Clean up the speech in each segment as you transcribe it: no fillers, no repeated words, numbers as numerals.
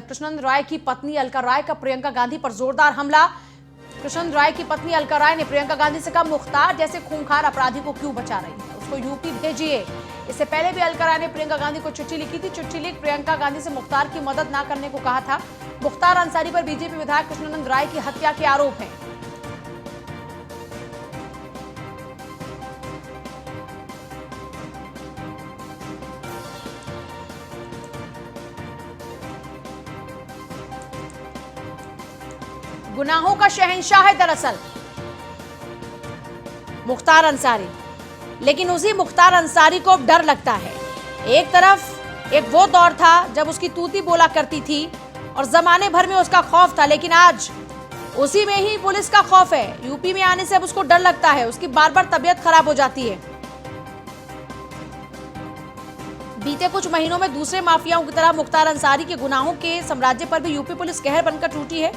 कृष्णनंदन राय की पत्नी अलका राय का प्रियंका गांधी पर जोरदार हमला। कृष्णनंदन राय की पत्नी अलका राय ने प्रियंका गांधी से कहा, मुख्तार जैसे खूंखार अपराधी को क्यों बचा रही है, उसको यूपी भेजिए। इससे पहले भी अलका राय ने प्रियंका गांधी को चिट्ठी लिखी थी। चिट्ठी लिख प्रियंका गांधी से मुख्तार की मदद न करने को कहा था। मुख्तार अंसारी पर बीजेपी विधायक कृष्णनंदन राय की हत्या के आरोप हैं। गुनाहों का शहंशाह है दरअसल मुख्तार अंसारी, लेकिन उसी मुख्तार अंसारी को अब डर लगता है। एक तरफ एक वो दौर था जब उसकी तूती बोला करती थी और जमाने भर में उसका खौफ था, लेकिन आज उसी में ही पुलिस का खौफ है। यूपी में आने से अब उसको डर लगता है, उसकी बार बार तबीयत खराब हो जाती है। बीते कुछ महीनों में दूसरे माफियाओं की तरह मुख्तार अंसारी के गुनाहों के साम्राज्य पर भी यूपी पुलिस कहर बनकर टूटी है।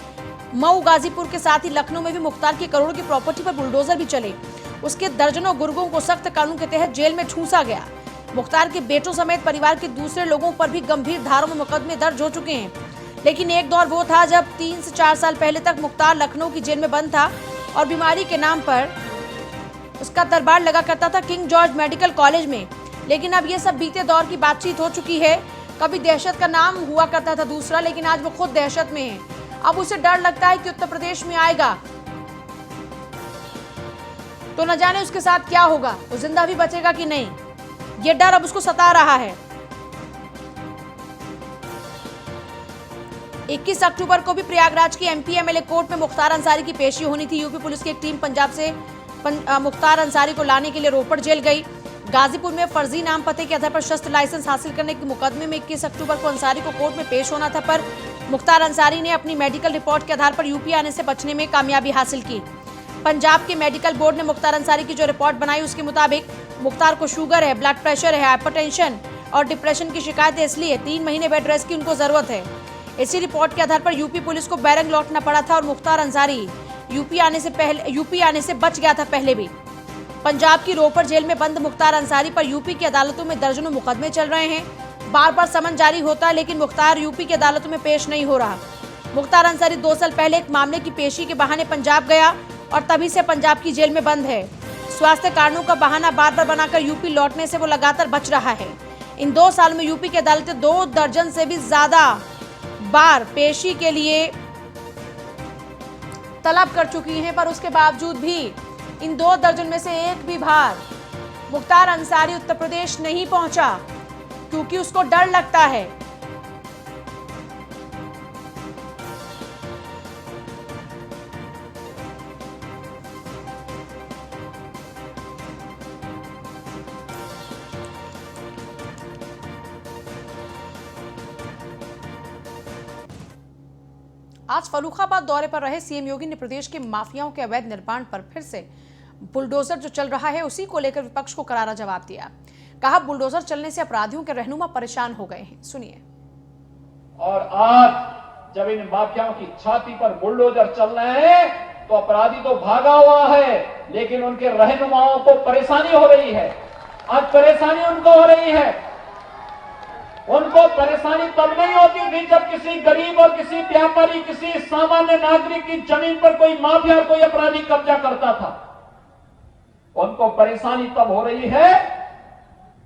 मऊ, गाजीपुर के साथ ही लखनऊ में भी मुख्तार की करोड़ों की प्रॉपर्टी पर बुलडोजर भी चले। उसके दर्जनों गुर्गों को सख्त कानून के तहत जेल में ठूंसा गया। मुख्तार के बेटों समेत परिवार के दूसरे लोगों पर भी गंभीर धाराओं में मुकदमे दर्ज हो चुके हैं। लेकिन एक दौर वो था जब 3 से 4 साल पहले तक मुख्तार लखनऊ की जेल में बंद था और बीमारी के नाम पर उसका दरबार लगा करता था किंग जॉर्ज मेडिकल कॉलेज में। लेकिन अब ये सब बीते दौर की बातचीत हो चुकी है। कभी दहशत का नाम हुआ करता था दूसरा, लेकिन आज वो खुद दहशत में है। अब उसे डर लगता है कि उत्तर प्रदेश में आएगा तो न जाने उसके साथ क्या होगा, वो जिंदा भी बचेगा कि नहीं, ये डर अब उसको सता रहा है। 21 अक्टूबर को भी प्रयागराज की एमपी एमएलए कोर्ट में मुख्तार अंसारी की पेशी होनी थी। यूपी पुलिस की एक टीम पंजाब से मुख्तार अंसारी को लाने के लिए रोपड़ जेल गई। गाजीपुर में फर्जी नाम पते के आधार पर शस्त्र लाइसेंस हासिल करने के मुकदमे में 21 अक्टूबर को अंसारी को कोर्ट में पेश होना था, पर मुख्तार अंसारी ने अपनी मेडिकल रिपोर्ट के आधार पर यूपी आने से बचने में कामयाबी हासिल की। पंजाब के मेडिकल बोर्ड ने मुख्तार अंसारी की जो रिपोर्ट बनाई उसके मुताबिक मुख्तार को शुगर है, ब्लड प्रेशर है, हाइपरटेंशन और डिप्रेशन की शिकायत है, इसलिए 3 महीने बेड रेस्ट की उनको जरूरत है। इसी रिपोर्ट के आधार पर यूपी पुलिस को बैरंग लौटना पड़ा था और मुख्तार अंसारी यूपी आने से बच गया था पहले भी। पंजाब की रोपड़ जेल में बंद मुख्तार अंसारी पर यूपी की अदालतों में दर्जनों मुकदमे चल रहे हैं। बार बार समन जारी होता है, लेकिन मुख्तार यूपी की अदालतों में पेश नहीं हो रहा। मुख्तार अंसारी 2 साल पहले एक मामले की पेशी के बहाने पंजाब गया और तभी से पंजाब की जेल में बंद है। स्वास्थ्य कारणों का बहाना बार बार बनाकर यूपी लौटने से वो लगातार बच रहा है। इन 2 साल में यूपी की अदालतें 2 दर्जन से भी ज्यादा बार पेशी के लिए तलब कर चुकी हैं, पर उसके बावजूद भी इन 2 दर्जन में से एक भी बार मुख्तार अंसारी उत्तर प्रदेश नहीं पहुंचा, क्योंकि उसको डर लगता है। आज फर्रुखाबाद दौरे पर रहे सीएम योगी ने प्रदेश के माफियाओं के अवैध निर्माण पर फिर से बुलडोजर जो चल रहा है उसी को लेकर विपक्ष को करारा जवाब दिया। कहा, बुलडोजर चलने से अपराधियों के रहनुमा परेशान हो गए हैं। सुनिए। और आज जब इन माफियाओं की छाती पर बुलडोजर चल रहे हैं तो अपराधी तो भागा हुआ है, लेकिन उनके रहनुमाओं को परेशानी हो रही है। आज परेशानी उनको हो रही है। उनको परेशानी तब नहीं होती थी जब किसी गरीब और किसी व्यापारी, किसी सामान्य नागरिक की जमीन पर कोई माफिया और कोई अपराधी कब्जा करता था। उनको परेशानी तब हो रही है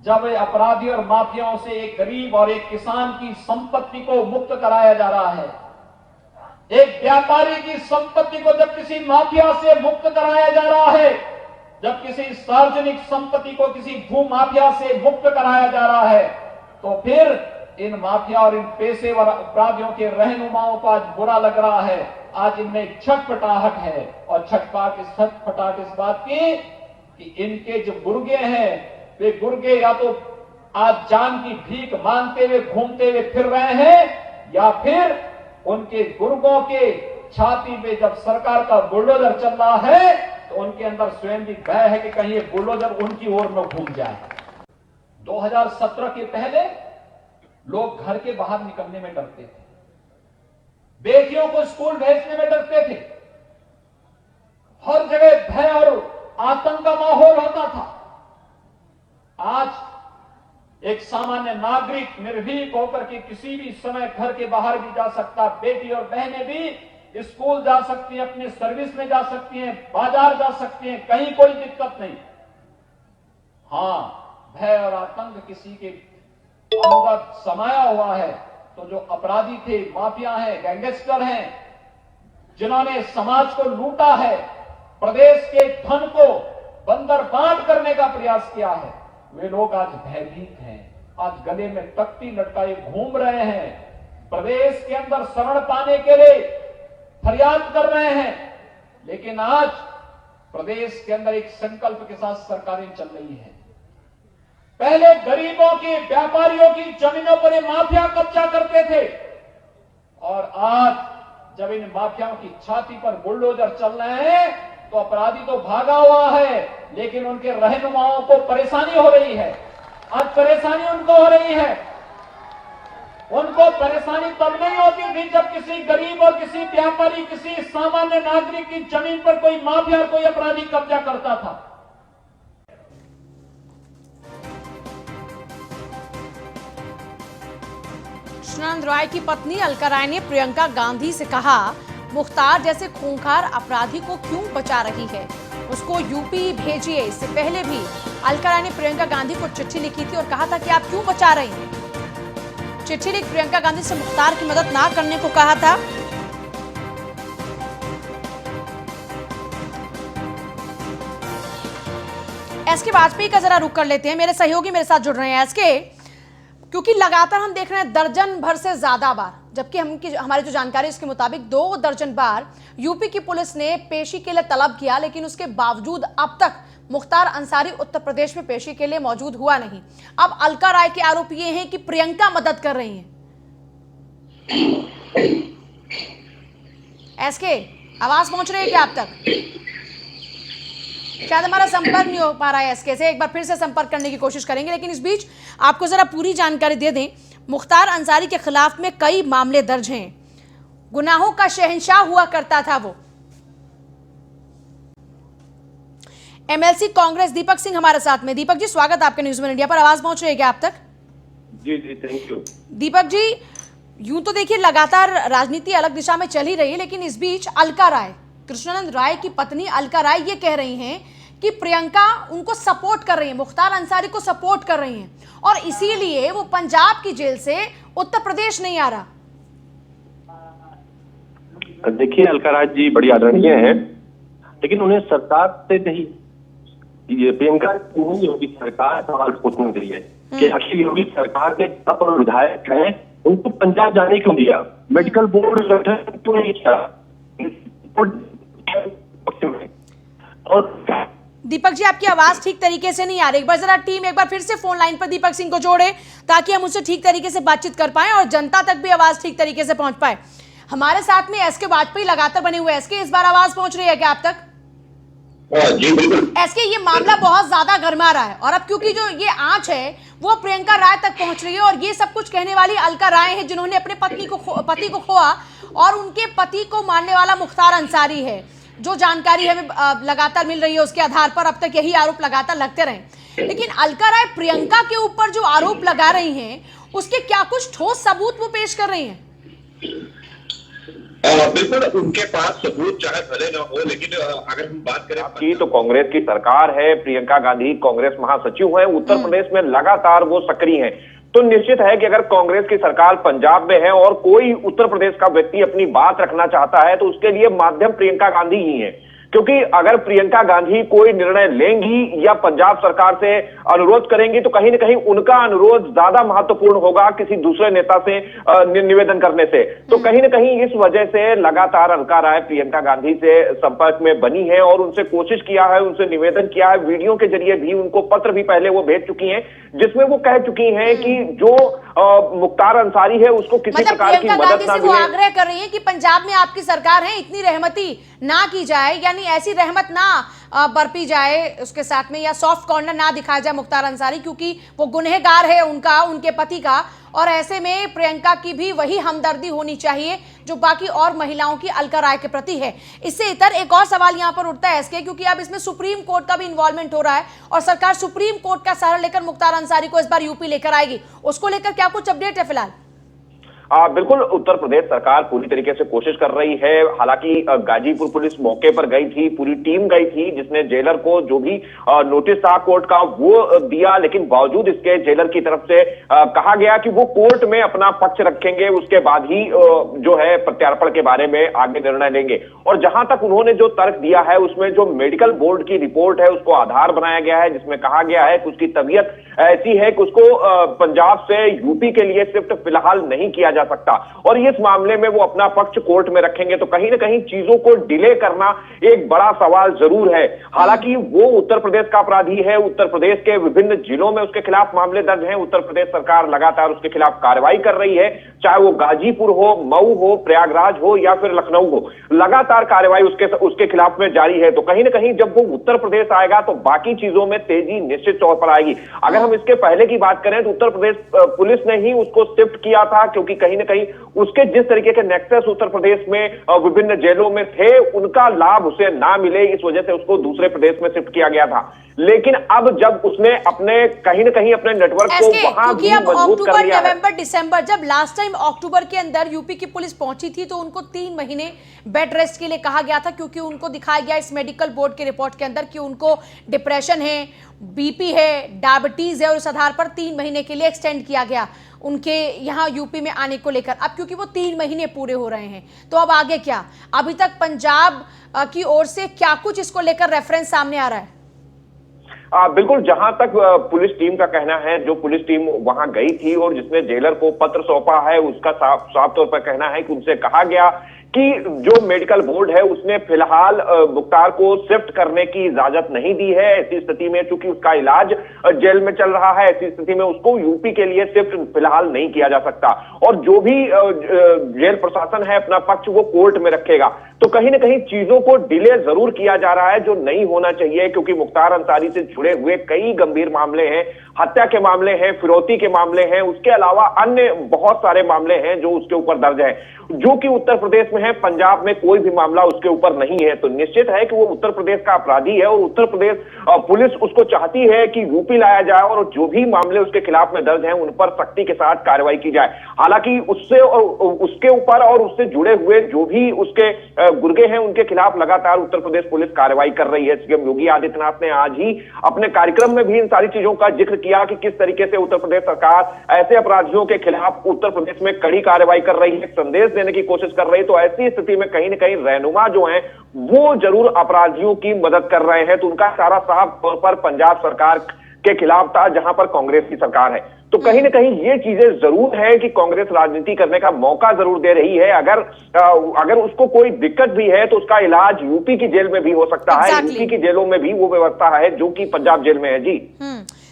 जब अपराधी और माफियाओं से एक गरीब और एक किसान की संपत्ति को मुक्त कराया जा रहा है। एक व्यापारी की संपत्ति को जब किसी माफिया से मुक्त कराया जा रहा है, जब किसी सार्वजनिक संपत्ति को किसी भू माफिया से मुक्त कराया जा रहा है, तो फिर इन माफिया और इन पेशेवर अपराधियों के रहनुमाओं को आज बुरा लग रहा है। आज इनमें एक छटपटाहट है, और छटपटाहट इस बात की कि इनके जो गुर्गे हैं वे गुर्गे या तो आज जान की भीख मांगते हुए घूमते हुए फिर रहे हैं, या फिर उनके गुर्गों के छाती पे जब सरकार का बुलडोजर चल रहा है तो उनके अंदर स्वयं भी भय है कि कहीं ये बुलडोजर उनकी ओर न घूम जाए। 2017 के पहले लोग घर के बाहर निकलने में डरते थे, बेटियों को स्कूल भेजने में डरते थे, हर जगह भय और आतंक का माहौल होता था। आज एक सामान्य नागरिक निर्भीक होकर के किसी भी समय घर के बाहर भी जा सकता, बेटी और बहनें भी स्कूल जा सकती हैं, अपने सर्विस में जा सकती हैं, बाजार जा सकती हैं, कहीं कोई दिक्कत नहीं। हां, भय और आतंक किसी के अंदर समाया हुआ है तो जो अपराधी थे, माफिया हैं, गैंगस्टर हैं, जिन्होंने समाज को लूटा है, प्रदेश के धन को बंदरबांट करने का प्रयास किया है, वे लोग आज भयभीत हैं, आज गले में तख्ती लटकाए घूम रहे हैं, प्रदेश के अंदर शरण पाने के लिए फरियाद कर रहे हैं। लेकिन आज प्रदेश के अंदर एक संकल्प के साथ सरकारें चल रही है। पहले गरीबों की, व्यापारियों की जमीनों पर ये माफिया कब्जा करते थे और आज जब इन माफियाओं की छाती पर बुलडोजर चल रहे हैं तो अपराधी तो भागा हुआ है, लेकिन उनके रहनुमाओं को परेशानी हो रही है। आज परेशानी उनको हो रही है। उनको परेशानी तब नहीं होती थी जब किसी गरीब और किसी व्यापारी, किसी सामान्य नागरिक की जमीन पर कोई माफिया, कोई अपराधी कब्जा करता था। कृष्णानंद राय की पत्नी अलका राय ने प्रियंका गांधी से कहा, मुख्तार जैसे खूंखार अपराधी को क्यों बचा रही है, उसको यूपी भेजिए। इससे पहले भी अलका राय ने प्रियंका गांधी को चिट्ठी लिखी थी और कहा था कि आप क्यों बचा रही हैं। चिट्ठी लिख प्रियंका गांधी से मुख्तार की मदद ना करने को कहा था। एसके वाजपेयी का जरा रुख कर लेते हैं, मेरे सहयोगी मेरे साथ जुड़ रहे हैं। एसके, क्योंकि लगातार हम देख रहे हैं दर्जन भर से ज्यादा बार, जबकि हमारी जो जानकारी है उसके मुताबिक 2 दर्जन बार यूपी की पुलिस ने पेशी के लिए तलब किया, लेकिन उसके बावजूद अब तक मुख्तार अंसारी उत्तर प्रदेश में पेशी के लिए मौजूद हुआ नहीं। अब अलका राय के आरोप ये हैं कि प्रियंका मदद कर रही हैं। एसके, आवाज पहुंच रही है क्या आप तक? शायद हमारा संपर्क नहीं हो पा रहा है एसके से, एक बार फिर से संपर्क करने की कोशिश करेंगे। लेकिन इस बीच आपको जरा पूरी जानकारी दे दें, मुख्तार अंसारी के खिलाफ में कई मामले दर्ज हैं, गुनाहों का शहंशाह हुआ करता था वो। एमएलसी कांग्रेस दीपक सिंह हमारे साथ में। दीपक जी, स्वागत आपके न्यूज़ वन इंडिया पर। आवाज पहुंच रही है क्या आप तक? जी जी, थैंक यू। दीपक जी, यूं तो देखिए लगातार राजनीति अलग दिशा में चल ही रही है, लेकिन इस बीच अलका राय, कृष्णानंद राय की पत्नी अलका राय ये कह रही हैं कि प्रियंका उनको सपोर्ट कर रही है, मुख्तार अंसारी को सपोर्ट कर रही हैं, और इसीलिए वो पंजाब की जेल से उत्तर प्रदेश नहीं आ रहा। देखिए, अलका राय जी बड़ी आदरणीय हैं, लेकिन उन्हें सरकार से नहीं, ये प्रियंका नहीं, योगी सरकार सवाल पूछने के लिए कि आखिर योगी सरकार के तब विधायक हैं, उनको पंजाब जाने क्यों दिया, मेडिकल बोर्ड गठन क्यों नहीं किया। और दीपक जी, आपकी आवाज ठीक तरीके से नहीं आ रही। एक बार जरा टीम एक बार फिर से फोन लाइन पर दीपक सिंह को जोड़े ताकि हम उससे ठीक तरीके से बातचीत कर पाए और जनता तक भी आवाज ठीक तरीके से पहुंच पाए। हमारे साथ में एसके वाजपेयी लगातार बने हुए। एसके, इस बार आवाज पहुंच रही है क्या आप तक? जी बिल्कुल। एसके, ये मामला बहुत ज्यादा गर्मा रहा है और अब क्योंकि जो ये आंच है वो प्रियंका राय तक पहुंच रही है, और ये सब कुछ कहने वाली अलका राय है जिन्होंने अपने पति को खोआ, और उनके पति को मारने वाला मुख्तार अंसारी है। जो जानकारी हमें लगातार मिल रही है उसके आधार पर अब तक यही आरोप लगातार लगते रहे। लेकिन अलका राय प्रियंका के ऊपर जो आरोप लगा रही हैं उसके क्या कुछ ठोस सबूत वो पेश कर रही हैं? बिल्कुल, उनके पास सबूत चाहे भले ना हो, लेकिन अगर हम बात करें की तो कांग्रेस की सरकार है, प्रियंका गांधी कांग्रेस महासचिव है, उत्तर प्रदेश में लगातार वो सक्रिय हैं, तो निश्चित है कि अगर कांग्रेस की सरकार पंजाब में है और कोई उत्तर प्रदेश का व्यक्ति अपनी बात रखना चाहता है तो उसके लिए माध्यम प्रियंका गांधी ही है। क्योंकि अगर प्रियंका गांधी कोई निर्णय लेंगी या पंजाब सरकार से अनुरोध करेंगी तो कहीं ना कहीं उनका अनुरोध ज्यादा महत्वपूर्ण होगा किसी दूसरे नेता से निवेदन करने से। तो कहीं ना कहीं इस वजह से लगातार अलका राय प्रियंका गांधी से संपर्क में बनी है और उनसे कोशिश किया है, उनसे निवेदन किया है, वीडियो के जरिए भी, उनको पत्र भी पहले वो भेज चुकी हैं जिसमें वो कह चुकी हैं कि जो मुख्तार अंसारी है उसको किसी प्रकार की मदद ना मिले। वो आग्रह कर रही है कि पंजाब में आपकी सरकार है, इतनी रहमती ना की जाए, यानी ऐसी रहमत ना बरपी जाए उसके साथ में, या सॉफ्ट कॉर्नर ना दिखाया जाए मुख्तार अंसारी, क्योंकि वो गुनहगार है उनका, उनके पति का। और ऐसे में प्रियंका की भी वही हमदर्दी होनी चाहिए जो बाकी और महिलाओं की अलका राय के प्रति है। इससे इतर एक और सवाल यहां पर उठता है एसके, क्योंकि अब इसमें सुप्रीम कोर्ट का भी इन्वॉल्वमेंट हो रहा है और सरकार सुप्रीम कोर्ट का सहारा लेकर मुख्तार अंसारी को इस बार यूपी लेकर आएगी। उसको लेकर क्या कुछ अपडेट है फिलहाल? बिल्कुल, उत्तर प्रदेश सरकार पूरी तरीके से कोशिश कर रही है। हालांकि गाजीपुर पुलिस मौके पर गई थी, पूरी टीम गई थी, जिसने जेलर को जो भी नोटिस था कोर्ट का वो दिया, लेकिन बावजूद इसके जेलर की तरफ से कहा गया कि वो कोर्ट में अपना पक्ष रखेंगे, उसके बाद ही जो है प्रत्यार्पण के बारे में आगे निर्णय लेंगे। और जहां तक उन्होंने जो तर्क दिया है उसमें जो मेडिकल बोर्ड की रिपोर्ट है उसको आधार बनाया गया है, जिसमें कहा गया है कि उसकी तबीयत ऐसी है कि उसको पंजाब से यूपी के लिए शिफ्ट फिलहाल नहीं किया जा सकता, और इस मामले में वो अपना पक्ष कोर्ट में रखेंगे। तो कहीं ना कहीं चीजों को डिले करना एक बड़ा सवाल जरूर है। हालांकि वो उत्तर प्रदेश का अपराधी है, उत्तर प्रदेश के विभिन्न जिलों में उसके खिलाफ मामले दर्ज हैं, उत्तर प्रदेश सरकार लगातार उसके खिलाफ कार्रवाई कर रही है, चाहे वो गाजीपुर हो, मऊ हो, प्रयागराज हो या फिर लखनऊ हो, लगातार कार्रवाई उसके खिलाफ में जारी है। तो कहीं ना कहीं जब वो उत्तर प्रदेश आएगा तो बाकी चीजों में तेजी निश्चित तौर पर आएगी। अगर हम इसके पहले की बात करें तो उत्तर प्रदेश पुलिस ने ही उसको शिफ्ट किया था, क्योंकि कहीं ना कहीं उसके जिस तरीके के नेक्सस उत्तर प्रदेश में विभिन्न जेलों में थे उनका लाभ उसे ना मिले, इस वजह से उसको दूसरे प्रदेश में शिफ्ट किया गया था। लेकिन अब जब उसने अपने कहीं ना कहीं अपने नेटवर्क को वहां भी मजबूत कर लिया है। नवंबर दिसंबर, जब लास्ट टाइम अक्टूबर के अंदर यूपी की पुलिस पहुंची थी तो उनको 3 महीने बेड रेस्ट के लिए कहा गया था, क्योंकि उनको दिखाया गया इस मेडिकल बोर्ड की रिपोर्ट के अंदर कि उनको डिप्रेशन है, बीपी है, डायबिटीज है, और उस आधार पर 3 महीने के लिए एक्सटेंड किया गया उनके यहाँ यूपी में आने को लेकर। अब क्योंकि वो 3 महीने पूरे हो रहे हैं तो अब आगे क्या? अभी तक पंजाब की ओर से क्या कुछ इसको लेकर रेफरेंस सामने आ रहा है? बिल्कुल, जहां तक पुलिस टीम का कहना है, जो पुलिस टीम वहां गई थी और जिसने जेलर को पत्र सौंपा है, उसका साफ तौर पर कहना है कि उनसे कहा गया कि जो मेडिकल बोर्ड है उसने फिलहाल मुख्तार को शिफ्ट करने की इजाजत नहीं दी है। ऐसी स्थिति में चूंकि उसका इलाज जेल में चल रहा है, ऐसी स्थिति में उसको यूपी के लिए शिफ्ट फिलहाल नहीं किया जा सकता, और जो भी जेल प्रशासन है अपना पक्ष वो कोर्ट में रखेगा। तो कहीं ना कहीं चीजों को डिले जरूर किया जा रहा है, जो नहीं होना चाहिए, क्योंकि मुख्तार अंसारी से जुड़े हुए कई गंभीर मामले हैं, हत्या के मामले हैं, फिरौती के मामले हैं, उसके अलावा अन्य बहुत सारे मामले हैं जो उसके ऊपर दर्ज है, जो कि उत्तर प्रदेश में है। पंजाब में कोई भी मामला उसके ऊपर नहीं है। तो निश्चित है कि वो उत्तर प्रदेश का अपराधी है और उत्तर प्रदेश पुलिस उसको चाहती है कि यूपी लाया जाए और जो भी मामले उसके खिलाफ में दर्ज हैं उन पर सख्ती के साथ कार्रवाई की जाए। हालांकि उससे और उसके ऊपर और उससे जुड़े हुए जो भी उसके गुर्गे हैं उनके खिलाफ लगातार उत्तर प्रदेश पुलिस कार्रवाई कर रही है। सीएम योगी आदित्यनाथ ने आज ही अपने कार्यक्रम में भी इन सारी चीजों का जिक्र किया कि किस तरीके से उत्तर प्रदेश सरकार ऐसे अपराधियों के खिलाफ उत्तर प्रदेश में कड़ी कार्रवाई कर रही है, संदेश देने की कोशिश कर रही है। तो ऐसी स्थिति में कहीं ना कहीं रहनुमा जो हैं वो जरूर अपराधियों की मदद कर रहे हैं। तो उनका सारा साफ तौर पर पंजाब सरकार के खिलाफ था, जहां पर कांग्रेस की सरकार है। तो कहीं ना कहीं ये चीजें जरूर है कि कांग्रेस राजनीति करने का मौका जरूर दे रही है। अगर उसको कोई दिक्कत भी है तो उसका इलाज यूपी की जेल में भी हो सकता है। यूपी की जेलों में भी वो व्यवस्था है जो कि पंजाब जेल में है। जी,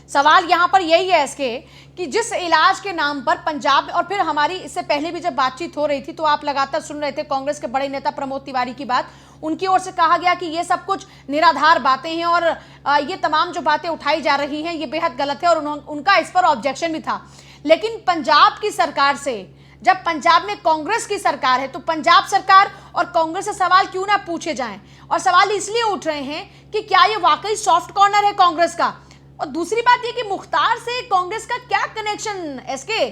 सवाल यहां पर यही है इसके कि जिस इलाज के नाम पर पंजाब, और फिर हमारी इससे पहले भी जब बातचीत हो रही थी तो आप लगातार सुन रहे थे कांग्रेस के बड़े नेता प्रमोद तिवारी की बात, उनकी ओर से कहा गया कि ये सब कुछ निराधार बातें हैं और ये तमाम जो बातें उठाई जा रही हैं ये बेहद गलत है, और उनका इस पर ऑब्जेक्शन भी था। लेकिन पंजाब की सरकार से, जब पंजाब में कांग्रेस की सरकार है, तो पंजाब सरकार और कांग्रेस से सवाल क्यों ना पूछे जाएं? और सवाल इसलिए उठ रहे हैं कि क्या ये वाकई सॉफ्ट कॉर्नर है कांग्रेस का? और दूसरी बात ये कि मुख्तार से कांग्रेस का क्या कनेक्शन एसके?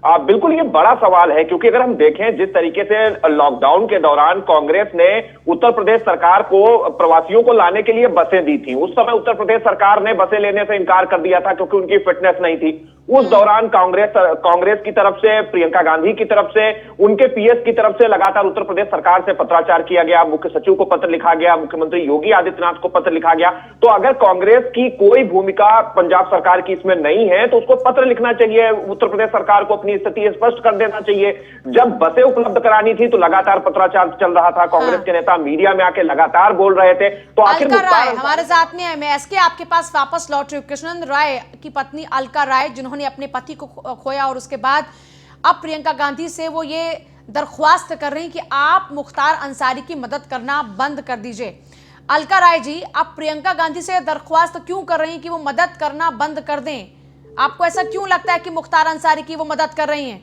बिल्कुल ये बड़ा सवाल है, क्योंकि अगर हम देखें जिस तरीके से लॉकडाउन के दौरान कांग्रेस ने उत्तर प्रदेश सरकार को प्रवासियों को लाने के लिए बसें दी थी, उस समय उत्तर प्रदेश सरकार ने बसें लेने से इनकार कर दिया था क्योंकि उनकी फिटनेस नहीं थी। उस दौरान कांग्रेस की तरफ से, प्रियंका गांधी की तरफ से, उनके पीएस की तरफ से लगातार उत्तर प्रदेश सरकार से पत्राचार किया गया, मुख्य सचिव को पत्र लिखा गया, मुख्यमंत्री योगी आदित्यनाथ को पत्र लिखा गया। तो अगर कांग्रेस की कोई भूमिका पंजाब सरकार की इसमें नहीं है तो उसको पत्र लिखना चाहिए, उत्तर प्रदेश सरकार को अपनी स्थिति स्पष्ट कर देना चाहिए। जब बसें उपलब्ध करानी थी तो लगातार पत्राचार चल रहा था, कांग्रेस के नेता मीडिया में आके लगातार बोल रहे थे। तो आखिर हमारे साथ में मैं एसके आपके पास वापस लौट रही हूँ। कृष्णनंदन राय की पत्नी अलका राय, जिन्होंने अपने पति को खोया और उसके बाद अब प्रियंका गांधी से वो ये दरख्वास्त कर रही कि आप मुख्तार अंसारी की मदद करना बंद कर दीजिए। अलका राय जी, आप प्रियंका गांधी से दरख्वास्त क्यों कर रही हैं कि वो मदद करना बंद कर दें? आपको ऐसा क्यों लगता है कि मुख्तार अंसारी की वो मदद कर रही हैं?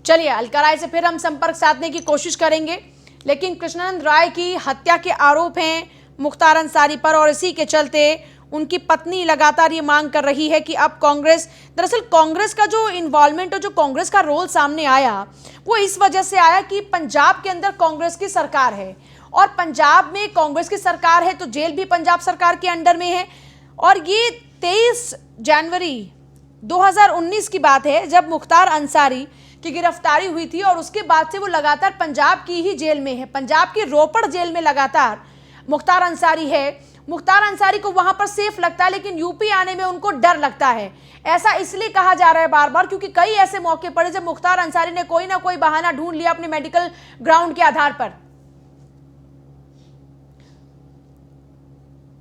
चलिए, अलका राय से फिर हम संपर्क साधने की कोशिश करेंगे, लेकिन कृष्णानंद राय की हत्या के आरोप हैं मुख्तार अंसारी पर, और इसी के चलते उनकी पत्नी लगातार ये मांग कर रही है कि अब कांग्रेस, दरअसल कांग्रेस का जो इन्वॉल्वमेंट और जो कांग्रेस का रोल सामने आया वो इस वजह से आया कि पंजाब के अंदर कांग्रेस की सरकार है, और पंजाब में कांग्रेस की सरकार है तो जेल भी पंजाब सरकार के अंडर में है। और ये 23 जनवरी 2019 की बात है जब मुख्तार अंसारी की गिरफ्तारी हुई थी, और उसके बाद से वो लगातार पंजाब की ही जेल में है। पंजाब की रोपड़ जेल में लगातार मुख्तार अंसारी है। मुख्तार अंसारी को वहां पर सेफ लगता है, लेकिन यूपी आने में उनको डर लगता है। ऐसा इसलिए कहा जा रहा है बार बार क्योंकि कई ऐसे मौके पड़े जब मुख्तार अंसारी ने कोई ना कोई बहाना ढूंढ लिया अपने मेडिकल ग्राउंड के आधार पर।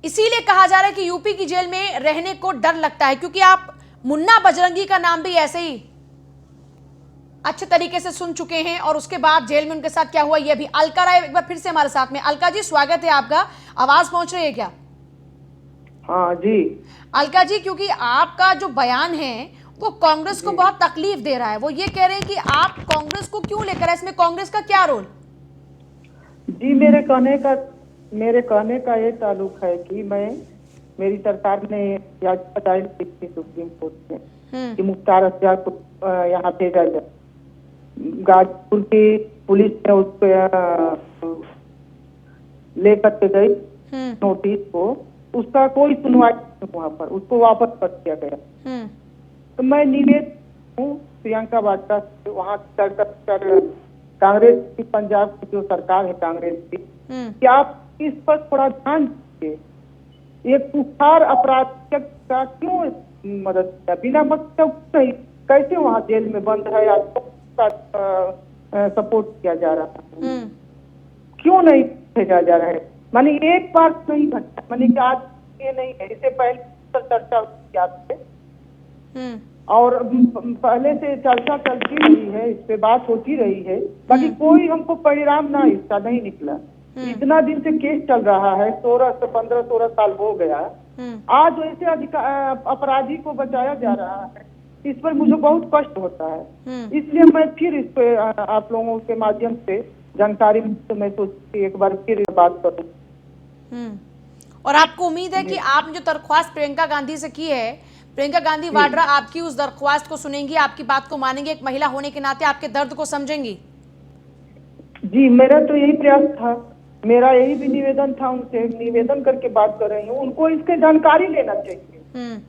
इसीलिए कहा जा रहा है कि यूपी की जेल में रहने को डर लगता है, क्योंकि आप मुन्ना बजरंगी का नाम भी ऐसे ही अच्छे तरीके से सुन चुके हैं, और उसके बाद जेल में उनके साथ क्या हुआ ये भी। अलका राय एक बार फिर से हमारे साथ में। अलका जी, स्वागत है आपका। आवाज पहुंच रही है क्या? हाँ जी। अलका जी, क्योंकि आपका जो बयान है वो कांग्रेस को बहुत तकलीफ दे रहा है। वो ये कह रहे हैं कि आप कांग्रेस को क्यों लेकर है, इसमें कांग्रेस का क्या रोल? जी, मेरे कहने का ये ताल्लुक है कि मेरी सरकार ने याचिका दायर की थी सुप्रीम कोर्ट में कि मुख्तार अंसारी को यहाँ भेजा जाए। गाजीपुर की पुलिस ने उसको लेकर के गई नोटिस को, उसका कोई सुनवाई नहीं वहाँ पर, उसको वापस कर दिया गया। तो मैं निवेदन हूँ प्रियंका वाड्रा से, वहाँ कांग्रेस की, पंजाब की जो सरकार है कांग्रेस की, कि आप इस पर थोड़ा ध्यान दीजिए। एक कुख्यात अपराधी का क्यों मदद किया, बिना मतलब नहीं, कैसे वहाँ जेल में बंद है या सपोर्ट किया जा रहा है, क्यों नहीं भेजा जा रहा है? माने एक बार नहीं घटना, माने कि आज ये नहीं है, इससे पहले चर्चा किया और पहले से चर्चा चलती रही है, इस पे बात होती रही है, बाकी कोई हमको परिणाम ना इसका नहीं निकला। इतना दिन से केस चल रहा है, 15-16 साल हो गया। आज ऐसे अपराधी को बचाया जा रहा है, इस पर मुझे बहुत कष्ट होता है। इसलिए मैं फिर इस पे आप लोगों के माध्यम से जानकारी मैं सोचती एक बार फिर बात करूं। और आपको उम्मीद है कि आपने जो दरख्वास्त प्रियंका गांधी से की है, प्रियंका गांधी वाड्रा आपकी उस दरख्वास्त को सुनेंगी, आपकी बात को मानेंगे, एक महिला होने के नाते आपके दर्द को समझेंगी? जी, मेरा तो यही प्रयास था, मेरा यही भी निवेदन था, उनसे निवेदन करके बात कर रही हूँ। उनको इसके जानकारी लेना चाहिए,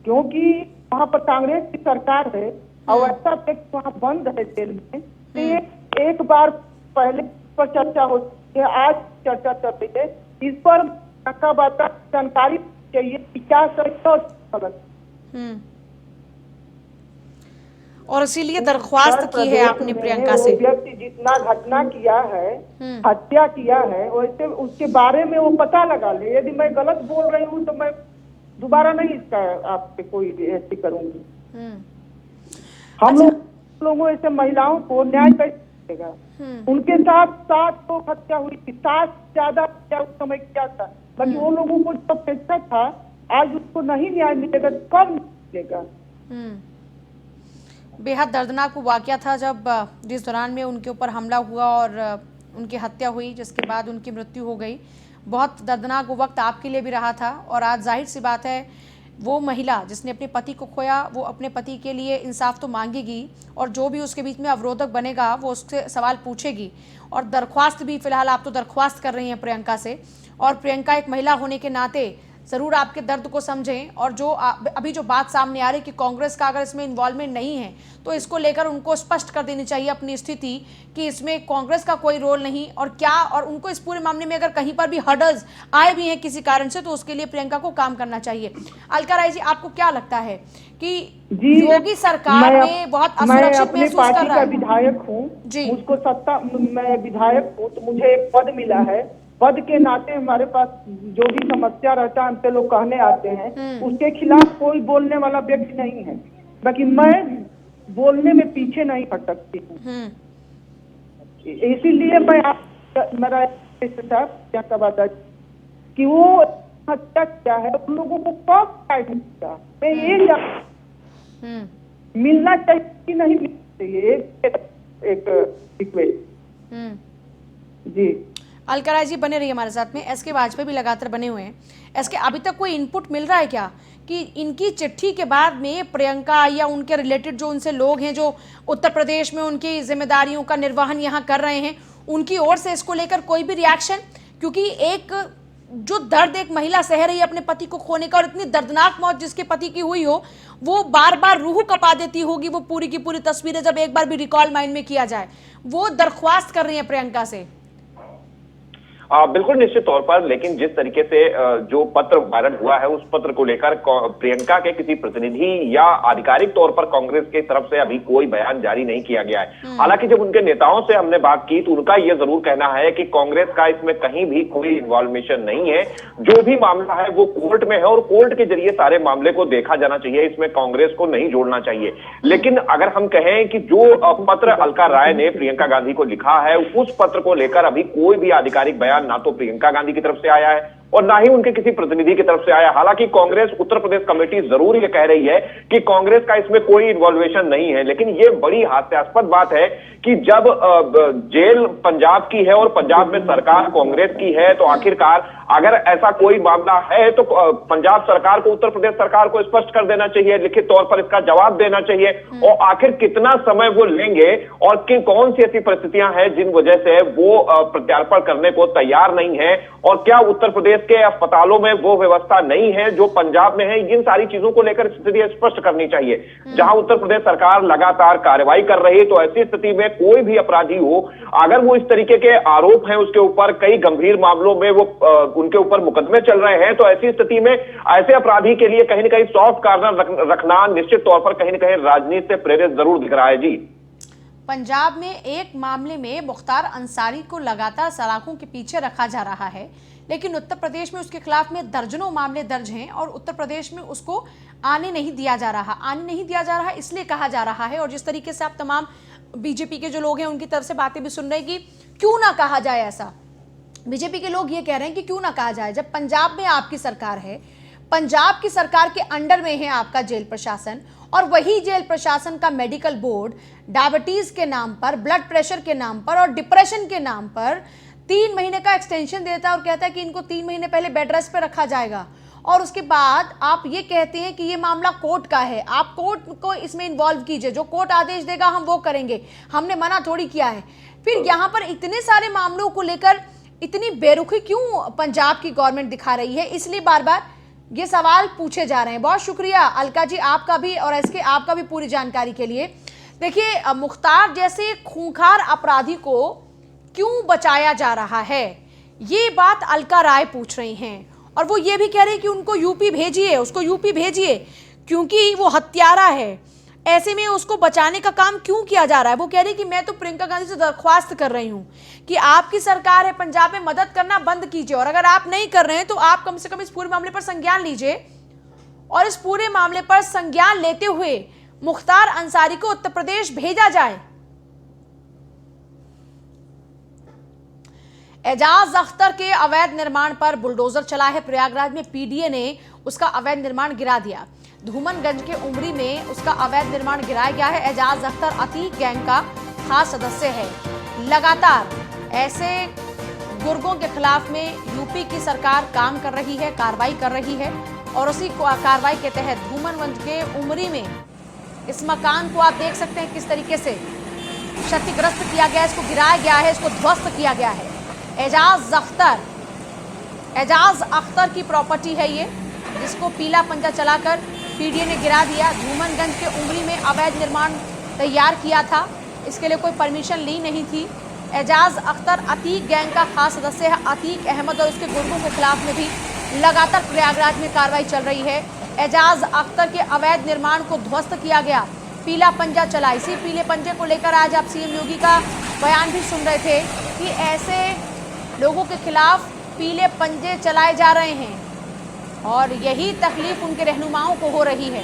क्योंकि वहाँ पर कांग्रेस की सरकार है और ऐसा व्यक्ति वहाँ बंद है जेल में। तो एक बार पहले पर चर्चा होती है, आज चर्चा चल रही है, इस पर जानकारी चाहिए कि क्या सही और गलत। और इसीलिए दरख्वास्त की है आपने प्रियंका से। व्यक्ति जितना घटना किया है, हत्या किया है, वैसे उसके बारे में वो पता लगा ले। यदि मैं गलत बोल रही हूँ तो मैं दोबारा नहीं इसका आपसे कोई ऐसी करूंगी। हम लोगों ऐसे महिलाओं को न्याय कैसे मिलेगा? उनके साथ 7 लोग हत्या हुई थी, 7 ज्यादा उस समय क्या था, बाकी वो लोगों को जब फैसला था, आज उसको नहीं न्याय मिलेगा, कब मिलेगा? बेहद दर्दनाक वाकया था जब जिस दौरान में उनके ऊपर हमला हुआ और उनकी हत्या हुई, जिसके बाद उनकी मृत्यु हो गई। बहुत दर्दनाक वो वक्त आपके लिए भी रहा था, और आज जाहिर सी बात है वो महिला जिसने अपने पति को खोया वो अपने पति के लिए इंसाफ तो मांगेगी, और जो भी उसके बीच में अवरोधक बनेगा वो उससे सवाल पूछेगी। और दरख्वास्त भी फिलहाल आप तो दरख्वास्त कर रही हैं प्रियंका से, और प्रियंका एक महिला होने के नाते ज़रूर आपके दर्द को समझें। और जो अभी जो बात सामने आ रही कि कांग्रेस का अगर इसमें इन्वॉल्वमेंट नहीं है तो इसको लेकर उनको स्पष्ट कर देनी चाहिए अपनी स्थिति कि इसमें कांग्रेस का कोई रोल नहीं, और क्या, और उनको इस पूरे मामले में अगर कहीं पर भी हर्डल्स आए भी हैं किसी कारण से तो उसके लिए प्रियंका को काम करना चाहिए। अलका राय जी, आपको क्या लगता है कि योगी सरकार में बहुत असुरक्षित महसूस कर रहा है? विधायक हूँ जी, मुझको सत्ता, मैं विधायक हूँ तो मुझे एक पद मिला है, पद के नाते हमारे पास जो भी समस्या रहता है हमसे लोग कहने आते हैं, उसके खिलाफ कोई बोलने वाला व्यक्ति नहीं है। बाकी मैं बोलने में पीछे नहीं हटकती हूँ। इसीलिए मैं मेरा क्या कहा कि वो हत्या क्या है, उन लोगों को कब टाइम किया, मैं ये मिलना चाहिए कि नहीं मिलना चाहिए, एक रिक्वेस्ट जी। अलका राय जी बने रहिए हमारे साथ में। एसके वाजपेयी भी लगातार बने हुए हैं। एसके, अभी तक कोई इनपुट मिल रहा है क्या कि इनकी चिट्ठी के बाद में प्रियंका या उनके रिलेटेड जो उनसे लोग हैं जो उत्तर प्रदेश में उनकी जिम्मेदारियों का निर्वहन यहाँ कर रहे हैं, उनकी ओर से इसको लेकर कोई भी रिएक्शन? क्योंकि एक जो दर्द एक महिला सह रही है अपने पति को खोने का, और इतनी दर्दनाक मौत जिसके पति की हुई हो, वो बार बार रूह कपा देती होगी। वो पूरी की पूरी तस्वीरें जब एक बार भी रिकॉल माइंड में किया जाए, वो दरख्वास्त कर रही है प्रियंका से। बिल्कुल निश्चित तौर पर, लेकिन जिस तरीके से जो पत्र वायरल हुआ है उस पत्र को लेकर प्रियंका के किसी प्रतिनिधि या आधिकारिक तौर पर कांग्रेस की तरफ से अभी कोई बयान जारी नहीं किया गया है। हालांकि जब उनके नेताओं से हमने बात की तो उनका यह जरूर कहना है कि कांग्रेस का इसमें कहीं भी कोई इन्वॉल्वेशन नहीं है। जो भी मामला है वो कोर्ट में है और कोर्ट के जरिए सारे मामले को देखा जाना चाहिए, इसमें कांग्रेस को नहीं जोड़ना चाहिए। लेकिन अगर हम कहें कि जो पत्र अलका राय ने प्रियंका गांधी को लिखा है, उस पत्र को लेकर अभी कोई भी आधिकारिक बयान ना तो प्रियंका गांधी की तरफ से आया है और ना ही उनके किसी प्रतिनिधि की तरफ से आया। हालांकि कांग्रेस उत्तर प्रदेश कमेटी जरूर ये कह रही है कि कांग्रेस का इसमें कोई इन्वॉल्वेशन नहीं है, लेकिन ये बड़ी हास्यास्पद बात है कि जब जेल पंजाब की है और पंजाब में सरकार कांग्रेस की है, तो आखिरकार अगर ऐसा कोई मामला है तो पंजाब सरकार को, उत्तर प्रदेश सरकार को स्पष्ट कर देना चाहिए, लिखित तौर पर इसका जवाब देना चाहिए। और आखिर कितना समय वो लेंगे और कौन सी ऐसी परिस्थितियां हैं जिन वजह से वो प्रत्यार्पण करने को तैयार नहीं है, और क्या उत्तर प्रदेश के अस्पतालों में वो व्यवस्था नहीं है जो पंजाब में है। इन सारी चीजों को लेकर स्थिति स्पष्ट करनी चाहिए। जहां उत्तर प्रदेश सरकार लगातार कार्रवाई कर रही है, तो ऐसी स्थिति में कोई भी अपराधी हो, अगर वो इस तरीके के आरोप हैं उसके ऊपर, कई गंभीर मामलों में वो उनके ऊपर मुकदमे चल रहे हैं, तो ऐसी स्थिति में ऐसे अपराधी के लिए कहीं ना कहीं सॉफ्ट कार्नर रखना निश्चित तौर पर कहीं ना कहीं राजनीति से प्रेरित जरूर दिख रहा है। जी, पंजाब में एक मामले में मुख्तार अंसारी को लगातार सलाखों के पीछे रखा जा रहा है, लेकिन उत्तर प्रदेश में उसके खिलाफ में दर्जनों मामले दर्ज हैं और उत्तर प्रदेश में उसको आने नहीं दिया जा रहा। इसलिए कहा जा रहा है, और जिस तरीके से आप तमाम बीजेपी के जो लोग हैं उनकी तरफ से बातें भी सुन रहे हैं कि क्यों ना कहा जाए ऐसा। बीजेपी के लोग ये कह रहे हैं कि क्यों ना कहा जाए, जब पंजाब में आपकी सरकार है, पंजाब की सरकार के अंडर में है आपका जेल प्रशासन, और वही जेल प्रशासन का मेडिकल बोर्ड डायबिटीज के नाम पर, ब्लड प्रेशर के नाम पर और डिप्रेशन के नाम पर 3 महीने का एक्सटेंशन देता है और कहता है कि इनको 3 महीने पहले बेड रेस्ट पे रखा जाएगा, और उसके बाद आप ये कहते हैं कि ये मामला कोर्ट का है, आप कोर्ट को इसमें इन्वॉल्व कीजिए, जो कोर्ट आदेश देगा हम वो करेंगे, हमने मना थोड़ी किया है। फिर यहाँ पर इतने सारे मामलों को लेकर इतनी बेरुखी क्यों पंजाब की गवर्नमेंट दिखा रही है, इसलिए बार बार ये सवाल पूछे जा रहे हैं। बहुत शुक्रिया अलका जी आपका भी और एसके आपका भी पूरी जानकारी के लिए। देखिए, मुख्तार जैसे खूंखार अपराधी को क्यों बचाया जा रहा है, ये बात अलका राय पूछ रही हैं, और वो ये भी कह रहे हैं कि उनको यूपी भेजिए, उसको यूपी भेजिए, क्योंकि वो हत्यारा है। ऐसे में उसको बचाने का काम क्यों किया जा रहा है? वो कह रही है कि मैं तो प्रियंका गांधी से दरख्वास्त कर रही हूं कि आपकी सरकार है पंजाब में, मदद करना बंद कीजिए, और अगर आप नहीं कर रहे हैं तो आप कम से कम इस पूरे मामले पर संज्ञान लीजिए, और इस पूरे मामले पर संज्ञान लेते हुए मुख्तार अंसारी को उत्तर प्रदेश भेजा जाए। एजाज अख्तर के अवैध निर्माण पर बुलडोजर चला है। प्रयागराज में पीडीए ने उसका अवैध निर्माण गिरा दिया। धूमनगंज के उमरी में उसका अवैध निर्माण गिराया गया है। एजाज अख्तर अतीक गैंग का खास सदस्य है। लगातार ऐसे गुर्गों के खिलाफ में यूपी की सरकार काम कर रही है, कार्रवाई कर रही है, और उसी कार्रवाई के तहत धूमनगंज के उमरी में इस मकान को आप देख सकते हैं किस तरीके से क्षतिग्रस्त किया गया है, इसको गिराया गया है, इसको ध्वस्त किया गया है। एजाज अख्तर की प्रॉपर्टी है ये, जिसको पीला पंजा चलाकर पीडीए ने गिरा दिया। धूमनगंज के उमरी में अवैध निर्माण तैयार किया था, इसके लिए कोई परमिशन ली नहीं थी। एजाज अख्तर अतीक गैंग का खास सदस्य है। अतीक अहमद और उसके गुर्गों के खिलाफ में भी लगातार प्रयागराज में कार्रवाई चल रही है। एजाज अख्तर के अवैध निर्माण को ध्वस्त किया गया, पीला पंजा चला। इसी पीले पंजे को लेकर आज आप सीएम योगी का बयान भी सुन रहे थे कि ऐसे लोगों के खिलाफ पीले पंजे चलाए जा रहे हैं, और यही तकलीफ उनके रहनुमाओं को हो रही है।